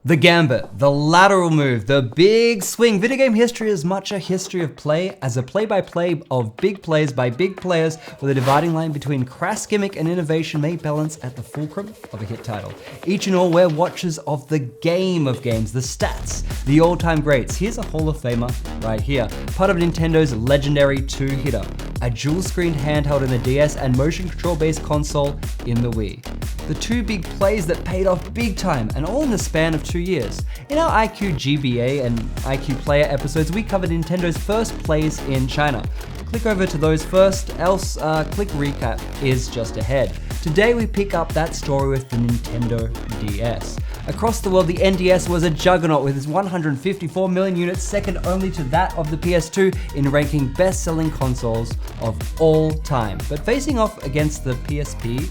The gambit, the lateral move, the big swing. Video game history is much a history of play as a play-by-play of big plays by big players, where the dividing line between crass gimmick and innovation may balance at the fulcrum of a hit title. Each and all, we're watchers of the game of games, the stats, the all-time greats. Here's a Hall of Famer right here, part of Nintendo's legendary two-hitter, a dual-screened handheld in the DS and motion control-based console in the Wii. The two big plays that paid off big time, and all in the span of 2 years. In our iQue GBA and iQue Player episodes, we covered Nintendo's first plays in China. Click over to those first, else click recap is just ahead. Today we pick up that story with the Nintendo DS. Across the world, the NDS was a juggernaut with its 154 million units, second only to that of the PS2 in ranking best-selling consoles of all time. But facing off against the PSP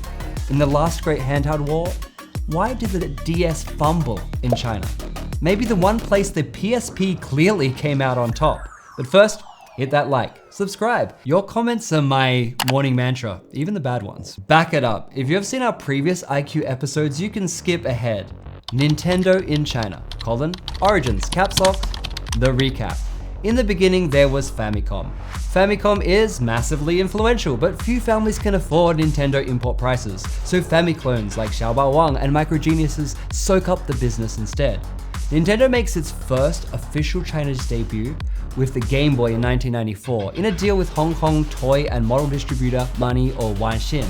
in the last great handheld war, why did the DS fumble in China? Maybe the one place the PSP clearly came out on top. But first, hit that like, subscribe. Your comments are my morning mantra, even the bad ones. Back it up. If you have seen our previous iQue episodes, you can skip ahead. Nintendo in China, origins, caps lock, the recap. In the beginning, there was Famicom. Famicom is massively influential, but few families can afford Nintendo import prices, so Famiclones like Xiaobao Wang and Microgeniuses soak up the business instead. Nintendo makes its first official Chinese debut with the Game Boy in 1994 in a deal with Hong Kong toy and model distributor Money or Wanxin.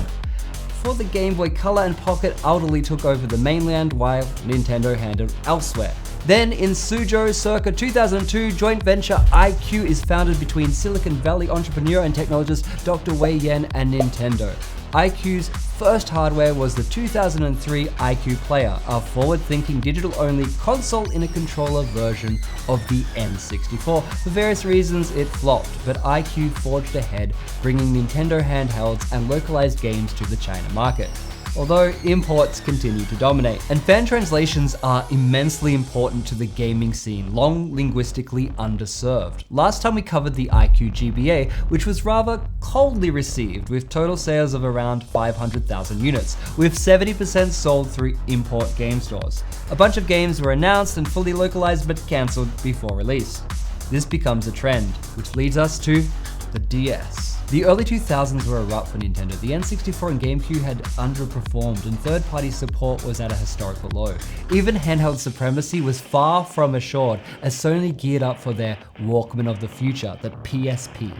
For the Game Boy Color and Pocket ultimately took over the mainland while Nintendo handled elsewhere. Then in Suzhou circa 2002, joint venture iQue is founded between Silicon Valley entrepreneur and technologist Dr. Wei Yan and Nintendo. iQue's first hardware was the 2003 iQue Player, a forward-thinking digital-only console in a controller version of the N64. For various reasons, it flopped, but iQue forged ahead, bringing Nintendo handhelds and localized games to the China market, although imports continue to dominate. And fan translations are immensely important to the gaming scene, long linguistically underserved. Last time we covered the iQue GBA, which was rather coldly received, with total sales of around 500,000 units, with 70% sold through import game stores. A bunch of games were announced and fully localized but cancelled before release. This becomes a trend, which leads us to the DS. The early 2000s were a rut for Nintendo. The N64 and GameCube had underperformed and third-party support was at a historical low. Even handheld supremacy was far from assured as Sony geared up for their Walkman of the future, the PSP.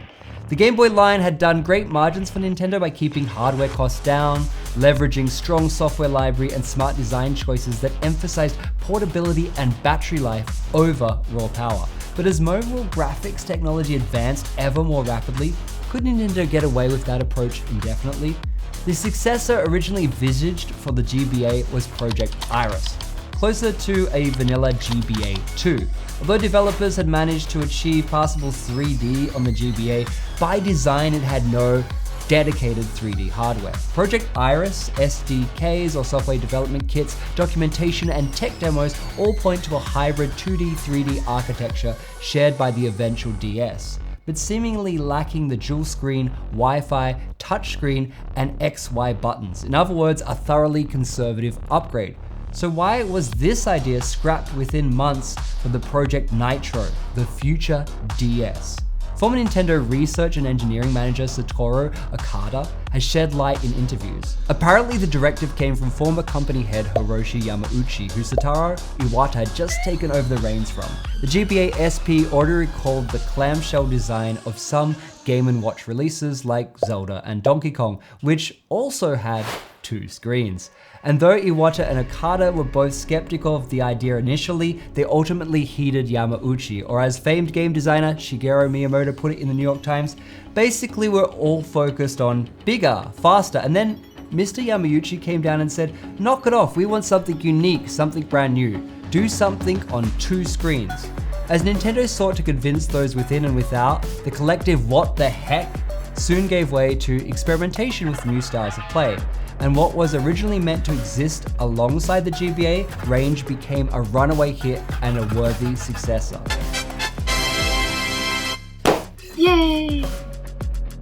The Game Boy line had done great margins for Nintendo by keeping hardware costs down, leveraging strong software library and smart design choices that emphasized portability and battery life over raw power. But as mobile graphics technology advanced ever more rapidly, could Nintendo get away with that approach indefinitely? The successor originally envisaged for the GBA was Project Iris, closer to a vanilla GBA 2. Although developers had managed to achieve passable 3D on the GBA, by design it had no dedicated 3D hardware. Project Iris, SDKs or software development kits, documentation and tech demos all point to a hybrid 2D, 3D architecture shared by the eventual DS, but seemingly lacking the dual screen, Wi-Fi, touchscreen, and XY buttons. In other words, a thoroughly conservative upgrade. So why was this idea scrapped within months for the Project Nitro, the future DS? Former Nintendo research and engineering manager Satoru Okada has shed light in interviews. Apparently the directive came from former company head Hiroshi Yamauchi, who Satoru Iwata had just taken over the reins from. The GBA SP already recalled the clamshell design of some Game & Watch releases like Zelda and Donkey Kong, which also had 2 screens. And though Iwata and Okada were both skeptical of the idea initially, they ultimately heeded Yamauchi, or as famed game designer Shigeru Miyamoto put it in the New York Times, basically we're all focused on bigger, faster, and then Mr. Yamauchi came down and said, knock it off, we want something unique, something brand new. Do something on 2 screens. As Nintendo sought to convince those within and without, the collective what the heck soon gave way to experimentation with new styles of play. And what was originally meant to exist alongside the GBA range became a runaway hit and a worthy successor. Yay!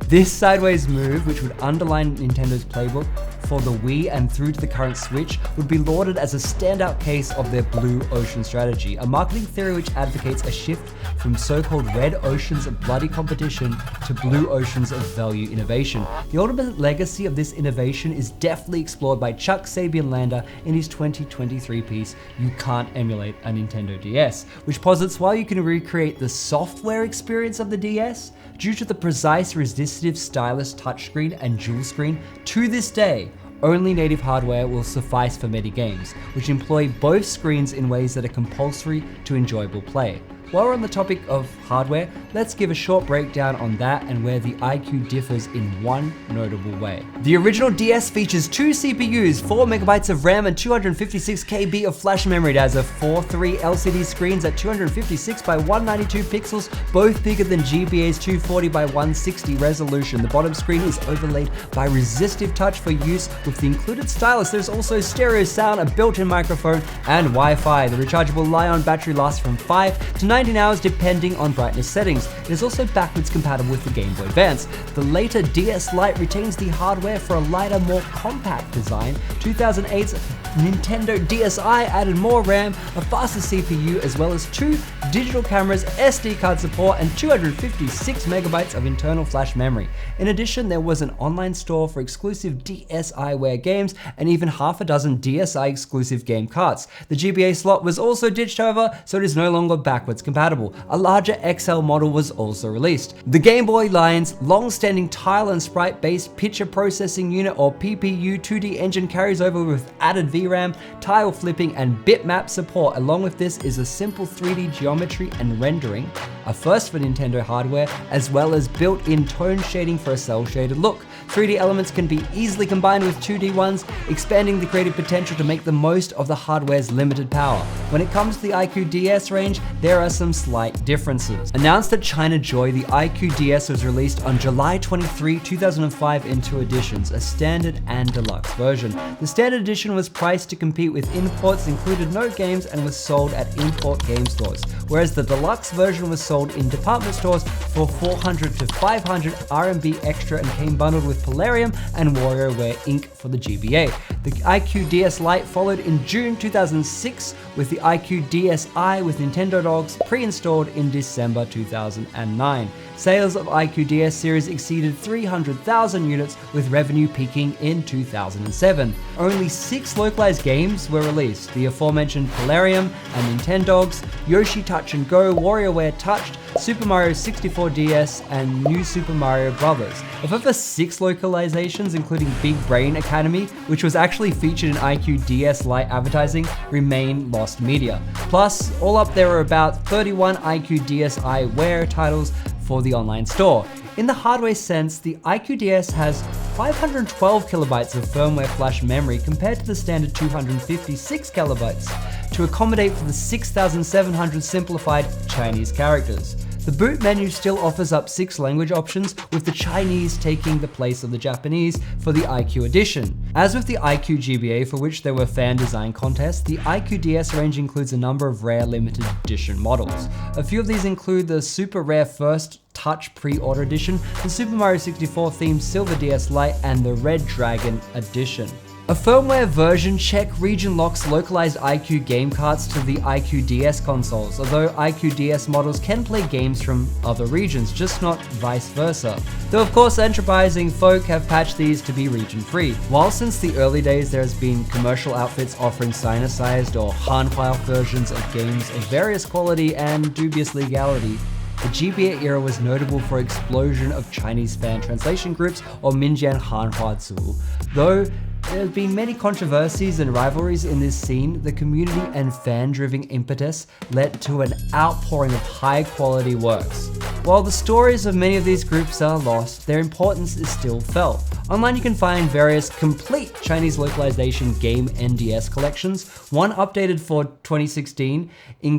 This sideways move, which would underline Nintendo's playbook, for the Wii and through to the current Switch would be lauded as a standout case of their blue ocean strategy, a marketing theory which advocates a shift from so-called red oceans of bloody competition to blue oceans of value innovation. The ultimate legacy of this innovation is deftly explored by Chuck Sabian-Lander in his 2023 piece, You Can't Emulate a Nintendo DS, which posits while you can recreate the software experience of the DS, due to the precise, resistive, stylus touchscreen and dual screen, to this day, only native hardware will suffice for many games, which employ both screens in ways that are compulsory to enjoyable play. While we're on the topic of hardware, let's give a short breakdown on that and where the iQue differs in one notable way. The original DS features 2 CPUs, 4 MB of RAM and 256 KB of flash memory. It has a 4:3 LCD screens at 256 by 192 pixels, both bigger than GBA's 240 by 160 resolution. The bottom screen is overlaid by resistive touch for use with the included stylus. There's also stereo sound, a built-in microphone, and Wi-Fi. The rechargeable Li-ion battery lasts from 5 to 19 hours depending on brightness settings. It is also backwards compatible with the Game Boy Advance. The later DS Lite retains the hardware for a lighter, more compact design. 2008's Nintendo DSi added more RAM, a faster CPU, as well as 2 digital cameras, SD card support, and 256 MB of internal flash memory. In addition, there was an online store for exclusive DSiWare games and even half a dozen DSi exclusive game carts. The GBA slot was also ditched, however, so it is no longer backwards compatible. A larger XL model was also released. The Game Boy line's long-standing tile and sprite-based picture processing unit, or PPU 2D engine, carries over with added VRAM, tile flipping, and bitmap support. Along with this is a simple 3D geometry and rendering, a first for Nintendo hardware, as well as built-in tone shading for a cel-shaded look. 3D elements can be easily combined with 2D ones, expanding the creative potential to make the most of the hardware's limited power. When it comes to the iQue DS range, there are some slight differences. Announced at China Joy, the iQue DS was released on July 23, 2005 in 2 editions, a standard and deluxe version. The standard edition was priced to compete with imports, included no games, and was sold at import game stores, whereas the deluxe version was sold in department stores for 400 to 500 RMB extra and came bundled with Polarium and WarioWare Inc. for the GBA. The iQue DS Lite followed in June 2006 with the iQue DSi with Nintendo Dogs pre-installed in December 2009. Sales of iQue DS series exceeded 300,000 units, with revenue peaking in 2007. Only 6 localized games were released: the aforementioned Polarium and Nintendogs, Yoshi Touch and Go, WarioWare Touched, Super Mario 64 DS, and New Super Mario Bros. A further 6 localizations, including Big Brain Academy, which was actually featured in iQue DS Lite advertising, remain lost media. Plus, all up there are about 31 iQue DSiWare titles for the online store. In the hardware sense, the iQue DS has 512 kilobytes of firmware flash memory compared to the standard 256 kilobytes to accommodate for the 6,700 simplified Chinese characters. The boot menu still offers up 6 language options, with the Chinese taking the place of the Japanese for the iQue edition. As with the iQue GBA, for which there were fan design contests, the iQue DS range includes a number of rare limited edition models. A few of these include the super rare First Touch Pre-Order Edition, the Super Mario 64 themed Silver DS Lite, and the Red Dragon Edition. A firmware version check region locks localized iQue game carts to the iQue DS consoles, although iQue DS models can play games from other regions, just not vice versa. Though of course enterprising folk have patched these to be region free. While since the early days there has been commercial outfits offering Sino-sized or Hanhua versions of games of various quality and dubious legality, the GBA era was notable for explosion of Chinese fan translation groups, or Minjian Hanhuazu. Though there have been many controversies and rivalries in this scene, the community and fan-driven impetus led to an outpouring of high-quality works. While the stories of many of these groups are lost, their importance is still felt. Online you can find various complete Chinese localization game NDS collections. One updated for 2016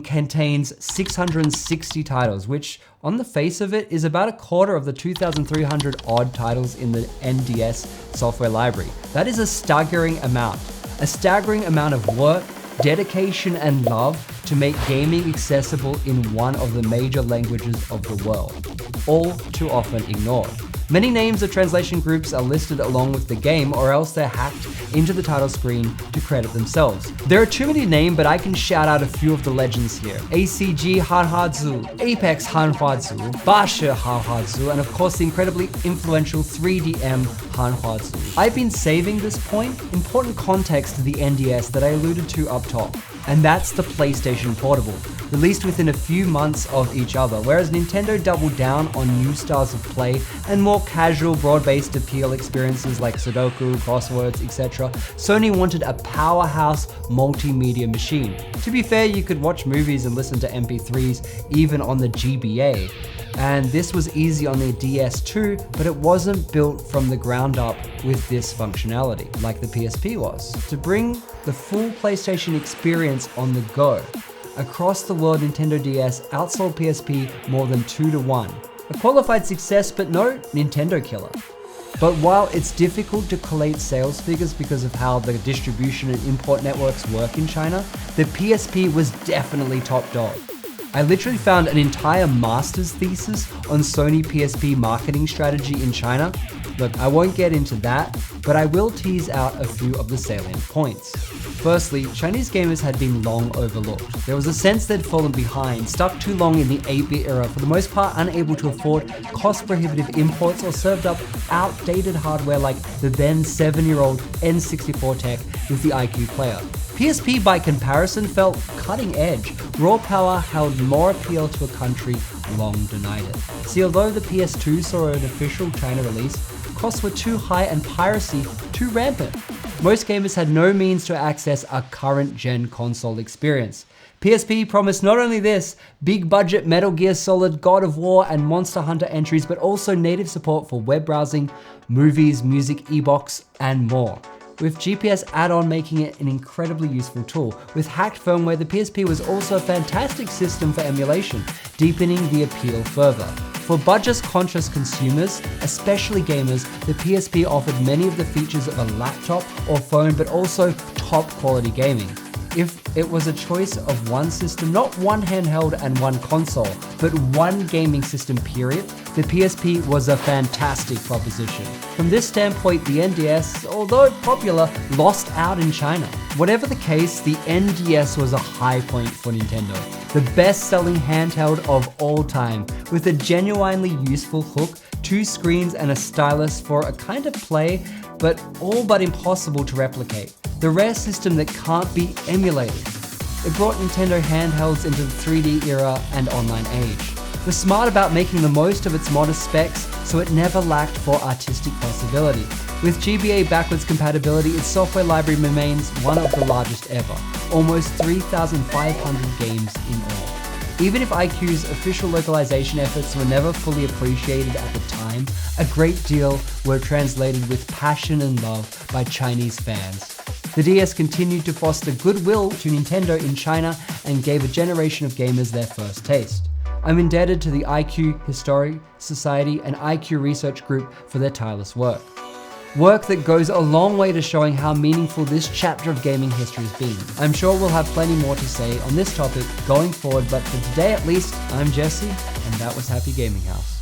contains 660 titles, which on the face of it is about a quarter of the 2,300 odd titles in the NDS software library. That is a staggering amount of work, dedication, and love to make gaming accessible in one of the major languages of the world, all too often ignored. Many names of translation groups are listed along with the game, or else they're hacked into the title screen to credit themselves. There are too many to name, but I can shout out a few of the legends here. ACG Hanhadzu, Apex Hanhadzu, Basha Hanhadzu, and of course the incredibly influential 3DM Hanhadzu. I've been saving this point, important context to the NDS that I alluded to up top, and that's the PlayStation Portable, released within a few months of each other. Whereas Nintendo doubled down on new styles of play and more casual, broad-based appeal experiences like Sudoku, crosswords, etc., Sony wanted a powerhouse multimedia machine. To be fair, you could watch movies and listen to MP3s even on the GBA. And this was easy on the DS too, but it wasn't built from the ground up with this functionality, like the PSP was. To bring the full PlayStation experience on the go, across the world, Nintendo DS outsold PSP more than 2-1. A qualified success, but no Nintendo killer. But while it's difficult to collate sales figures because of how the distribution and import networks work in China, the PSP was definitely top dog. I literally found an entire master's thesis on Sony PSP marketing strategy in China. Look, I won't get into that, but I will tease out a few of the salient points. Firstly, Chinese gamers had been long overlooked. There was a sense they'd fallen behind, stuck too long in the 8-bit era, for the most part unable to afford cost-prohibitive imports or served up outdated hardware like the then 7-year-old N64 tech with the iQue player. PSP by comparison felt cutting edge. Raw power held more appeal to a country long denied it. See, although the PS2 saw an official China release, costs were too high and piracy too rampant. Most gamers had no means to access a current gen console experience. PSP promised not only this, big budget Metal Gear Solid, God of War, and Monster Hunter entries, but also native support for web browsing, movies, music, e-box, and more, with GPS add-on making it an incredibly useful tool. With hacked firmware, the PSP was also a fantastic system for emulation, deepening the appeal further. For budget-conscious consumers, especially gamers, the PSP offered many of the features of a laptop or phone, but also top-quality gaming. If it was a choice of one system, not one handheld and one console, but one gaming system period, the PSP was a fantastic proposition. From this standpoint, the NDS, although popular, lost out in China. Whatever the case, the NDS was a high point for Nintendo. The best-selling handheld of all time, with a genuinely useful hook, 2 screens and a stylus for a kind of play, but all but impossible to replicate. The rare system that can't be emulated. It brought Nintendo handhelds into the 3D era and online age. Was smart about making the most of its modest specs, so it never lacked for artistic possibility. With GBA backwards compatibility, its software library remains one of the largest ever, almost 3,500 games in all. Even if iQue's official localization efforts were never fully appreciated at the time, a great deal were translated with passion and love by Chinese fans. The DS continued to foster goodwill to Nintendo in China and gave a generation of gamers their first taste. I'm indebted to the iQue History Society and iQue Research Group for their tireless work. Work that goes a long way to showing how meaningful this chapter of gaming history has been. I'm sure we'll have plenty more to say on this topic going forward, but for today at least, I'm Jesse, and that was Happy Gaming House.